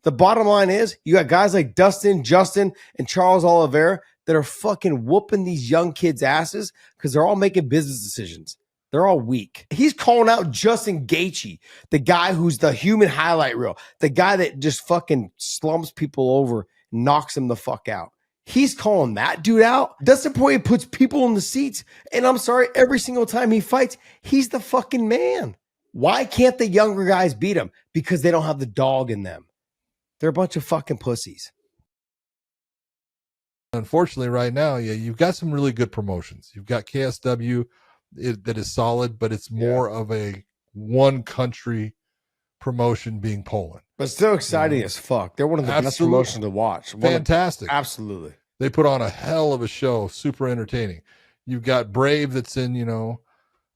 The bottom line is you got guys like Dustin, Justin, and Charles Oliveira that are fucking whooping these young kids' asses because they're all making business decisions. They're all weak. He's calling out Justin Gaethje, the guy who's the human highlight reel, the guy that just fucking slumps people over, knocks them the fuck out. He's calling that dude out. Dustin Poirier puts people in the seats, and I'm sorry, every single time he fights, he's the fucking man. Why can't the younger guys beat him? Because they don't have the dog in them. They're a bunch of fucking pussies. Unfortunately, right now, yeah, you've got some really good promotions. You've got KSW that is solid, but it's more of a one country promotion being Poland. But still exciting as fuck. They're one of the best promotions to watch. Fantastic. Absolutely. They put on a hell of a show. Super entertaining. You've got Brave that's in,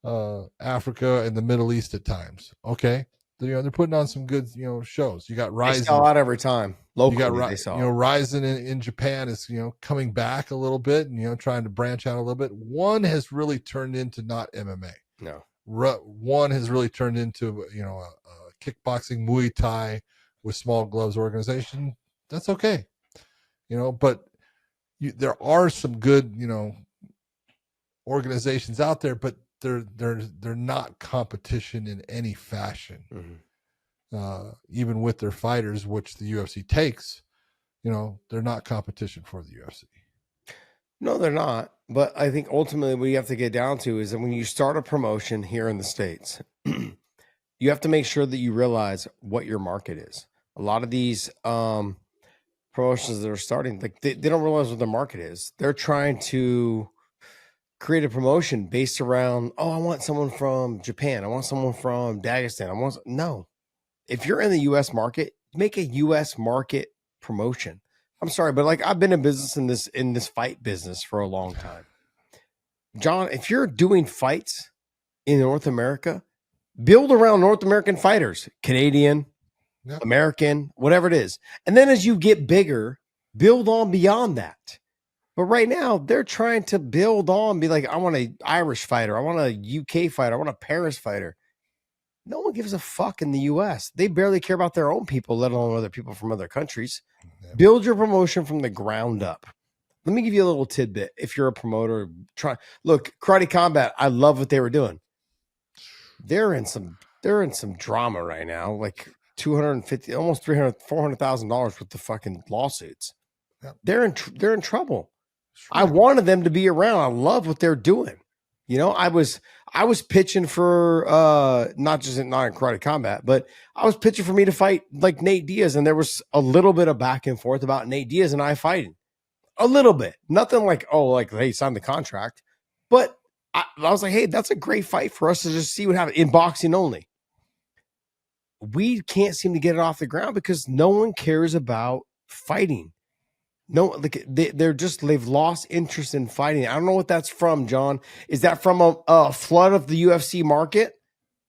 Africa and the Middle East at times. Okay. They're putting on some good, shows. You got Ryzen. They sell out every time. Locally, they sell. Ryzen in Japan is, coming back a little bit and, trying to branch out a little bit. One has really turned into not MMA. No. One has really turned into, a kickboxing, Muay Thai with small gloves organization. That's okay. But there are some good, organizations out there, but they're not competition in any fashion. Mm-hmm. Even with their fighters, which the UFC takes, they're not competition for the UFC. No, they're not. But I think ultimately what you have to get down to is that when you start a promotion here in the States, you have to make sure that you realize what your market is. A lot of these promotions that are starting, like they don't realize what the market is. They're trying to create a promotion based around, I want someone from Japan. I want someone from Dagestan. No. If you're in the U.S. market, make a U.S. market promotion. I'm sorry, but I've been in business in this fight business for a long time. John, if you're doing fights in North America, build around North American fighters, Canadian, American, whatever it is. And then as you get bigger, build on beyond that. But right now, they're trying to build on, be like, I want an Irish fighter. I want a UK fighter. I want a Paris fighter. No one gives a fuck in the U.S. They barely care about their own people, let alone other people from other countries. Yeah. Build your promotion from the ground up. Let me give you a little tidbit. If you're a promoter, look, Karate Combat, I love what they were doing. They're in some drama right now, like $250,000, almost $300,000, $400,000 with the fucking lawsuits. Yep. They're in trouble. Sure. I wanted them to be around. I love what they're doing. I was pitching for not in Karate Combat, but I was pitching for me to fight like Nate Diaz, and there was a little bit of back and forth about Nate Diaz and I fighting. A little bit. Nothing like, hey, sign the contract. But I was like, hey, that's a great fight for us to just see what happens in boxing only. We can't seem to get it off the ground because no one cares about fighting. No, they've lost interest in fighting. I don't know what that's from, John. Is that from a flood of the UFC market?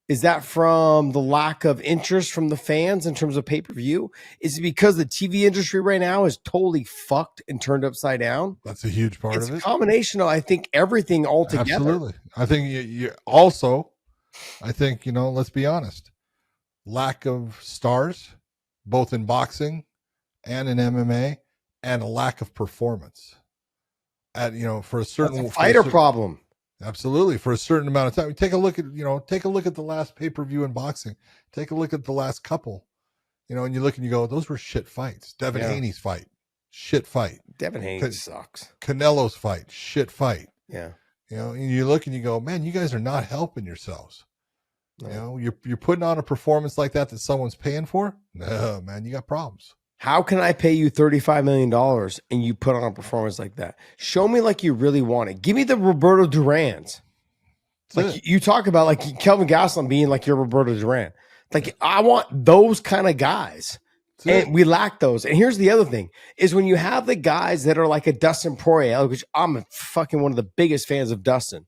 Is that from the lack of interest from the fans in terms of pay-per-view? Is it because the TV industry right now is totally fucked and turned upside down? That's a huge part of it. It's a combination of, I think, everything all together. Absolutely. I think you also, let's be honest, lack of stars, both in boxing and in MMA, and a lack of performance for a certain fighter problem. Absolutely. For a certain amount of time. Take a look at the last pay-per-view in boxing. Take a look at the last couple, and you look and you go, those were shit fights. Devin Haney's fight, shit fight. Devin Haney sucks. Canelo's fight, shit fight. Yeah. And you look and you go, man, you guys are not helping yourselves. No. You're putting on a performance like that someone's paying for. No, man, you got problems. How can I pay you $35 million and you put on a performance like that? Show me like you really want it. Give me the Roberto Durans. You talk about like Kelvin Gastelum being like your Roberto Duran. Like I want those kind of guys. And we lack those. And here's the other thing is when you have the guys that are like a Dustin Poirier, which I'm fucking one of the biggest fans of Dustin.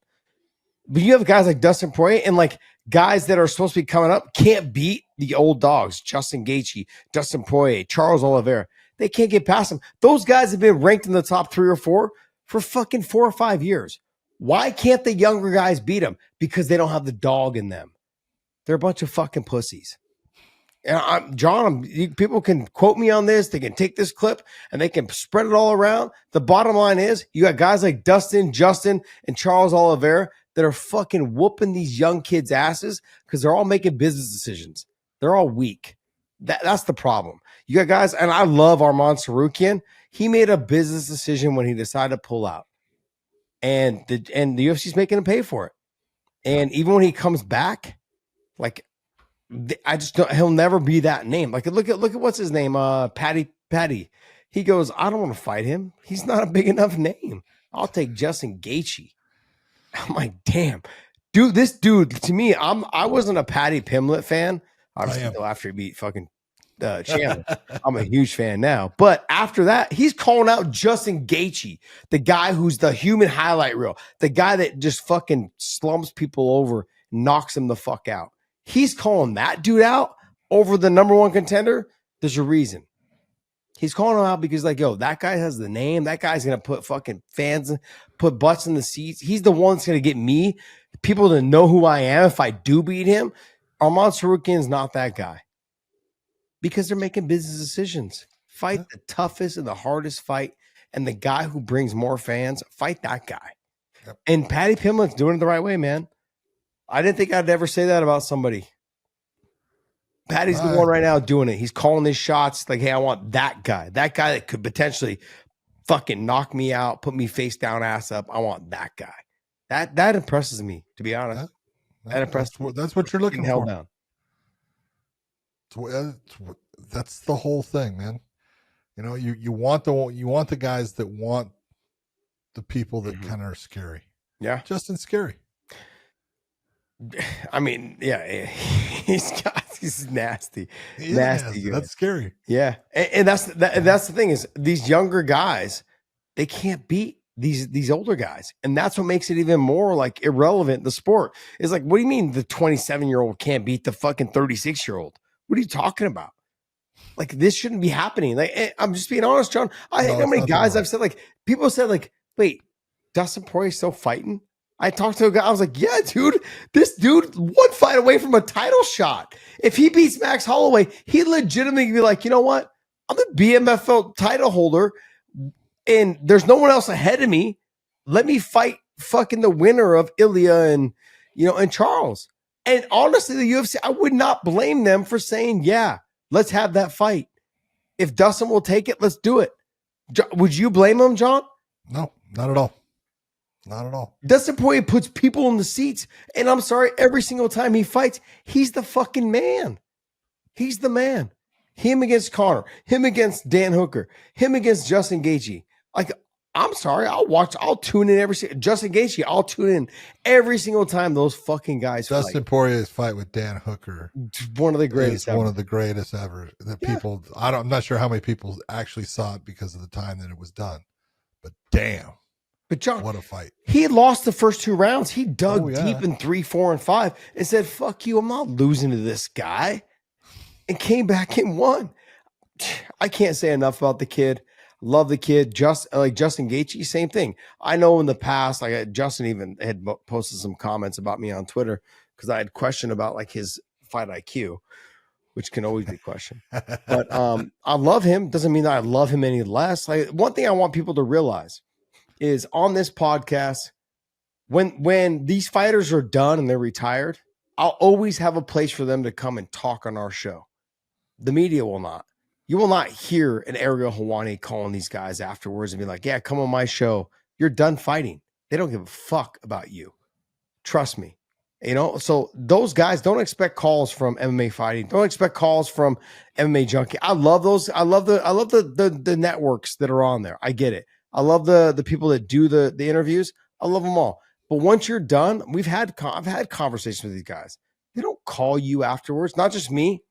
But you have guys like Dustin Poirier and like guys that are supposed to be coming up can't beat the old dogs, Justin Gaethje, Dustin Poirier, Charles Oliveira. They can't get past them. Those guys have been ranked in the top 3 or 4 for fucking 4 or 5 years. Why can't the younger guys beat them? Because they don't have the dog in them. They're a bunch of fucking pussies. And people can quote me on this. They can take this clip and they can spread it all around. The bottom line is you got guys like Dustin, Justin, and Charles Oliveira that are fucking whooping these young kids' asses because they're all making business decisions. They're all weak. That's the problem. You got guys, and I love Arman Sarukian. He made a business decision when he decided to pull out. And the UFC's making him pay for it. And even when he comes back, like, I just don't. He'll never be that name. Like, look at what's his name, Paddy. He goes, I don't want to fight him. He's not a big enough name. I'll take Justin Gaethje. I'm like, damn, dude. This dude to me, I wasn't a Paddy Pimblett fan. Obviously, though, after he beat fucking Chandler, I'm a huge fan now. But after that, he's calling out Justin Gaethje, the guy who's the human highlight reel, the guy that just fucking slumps people over, knocks them the fuck out. He's calling that dude out over the number one contender. There's a reason. He's calling him out because, like, yo, that guy has the name. That guy's going to put fucking fans, put butts in the seats. He's the one that's going to get me, people to know who I am if I do beat him. Arman Sarukian's not that guy because they're making business decisions. Fight the toughest and the hardest fight, and the guy who brings more fans, fight that guy. Yep. And Paddy Pimblett's doing it the right way, man. I didn't think I'd ever say that about somebody. Paddy's the one right now doing it. He's calling his shots like, hey, I want that guy that could potentially fucking knock me out, put me face down, ass up. I want that guy. That impresses me, to be honest. That impresses me. That's what you're looking for. Held down. That's the whole thing, man. You know, you want the guys that want the people that kind of are scary. Yeah, Justin's scary. I mean, yeah, he's nasty. Nasty. That's scary. Yeah, and that's the thing is these younger guys, they can't beat these older guys, and that's what makes it even more like irrelevant. The sport is like, what do you mean the 27-year-old can't beat the fucking 36-year-old? What are you talking about? Like, this shouldn't be happening. Like, I'm just being honest, John. I think how many guys I've said, like, people said, like, wait, Dustin Poirier still fighting? I talked to a guy. I was like, yeah, dude, this dude one fight away from a title shot. If he beats Max Holloway, he legitimately be like, you know what? I'm the BMFL title holder and there's no one else ahead of me. Let me fight fucking the winner of Ilya and Charles. And honestly, the UFC, I would not blame them for saying, yeah, let's have that fight. If Dustin will take it, let's do it. Would you blame him, John? No, not at all. Not at all. Dustin Poirier puts people in the seats, and I'm sorry, every single time he fights, he's the fucking man. He's the man. Him against Conor, him against Dan Hooker, him against Justin Gaethje. Like, I'm sorry, I'll tune in Justin Gaethje, I'll tune in every single time those fucking guys fight. Dustin Poirier's fight with Dan Hooker, one of the greatest ever. One of the greatest ever. People, I'm not sure how many people actually saw it because of the time that it was done, but damn. But John, what a fight. He lost the first two rounds. He dug deep in 3, 4, and 5 and said, fuck you, I'm not losing to this guy. And came back and won. I can't say enough about the kid. Love the kid. Just like Justin Gaethje, same thing. I know in the past, like Justin even had posted some comments about me on Twitter because I had questioned about like his fight IQ, which can always be questioned. But I love him. Doesn't mean that I love him any less. Like, one thing I want people to realize is on this podcast, when these fighters are done and they're retired, I'll always have a place for them to come and talk on our show. The media will not. You will not hear an Ariel Helwani calling these guys afterwards and be like, yeah, come on my show. You're done fighting. They don't give a fuck about you. Trust me. So those guys, don't expect calls from MMA Fighting. Don't expect calls from MMA Junkie. I love those. I love the networks that are on there. I get it. I love the people that do the interviews. I love them all. But once you're done, I've had conversations with these guys. They don't call you afterwards. Not just me.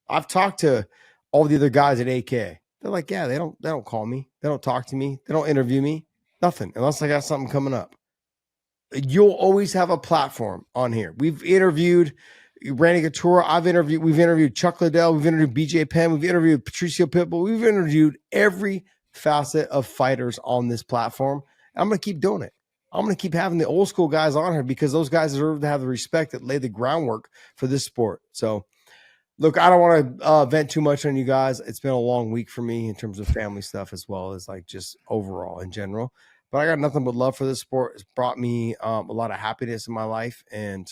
I've talked to all the other guys at AK. They're like, yeah, they don't call me. They don't talk to me. They don't interview me. Nothing, unless I got something coming up. You'll always have a platform on here. We've interviewed Randy Couture. We've interviewed Chuck Liddell. We've interviewed BJ Penn. We've interviewed Patricio Pitbull. We've interviewed every facet of fighters on this platform. I'm going to keep doing it. I'm going to keep having the old school guys on here because those guys deserve to have the respect that lay the groundwork for this sport. So Look, I don't want to vent too much on you guys. It's been a long week for me in terms of family stuff as well as like just overall in general. But I got nothing but love for this sport. It's brought me a lot of happiness in my life, and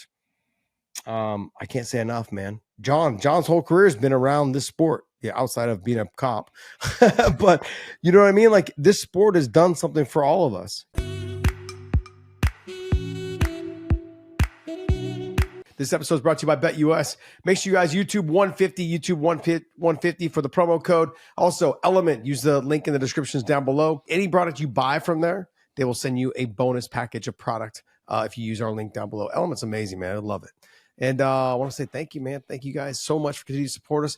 I can't say enough, man. John's whole career has been around this sport, yeah, outside of being a cop. But you know what I mean? Like this sport has done something for all of us. This episode is brought to you by BetUS. Make sure you guys YouTube 150 for the promo code. Also, Element, use the link in the descriptions down below. Any product you buy from there, they will send you a bonus package of product if you use our link down below. Element's amazing, man. I love it. And I want to say thank you, man. Thank you guys so much for continuing to support us.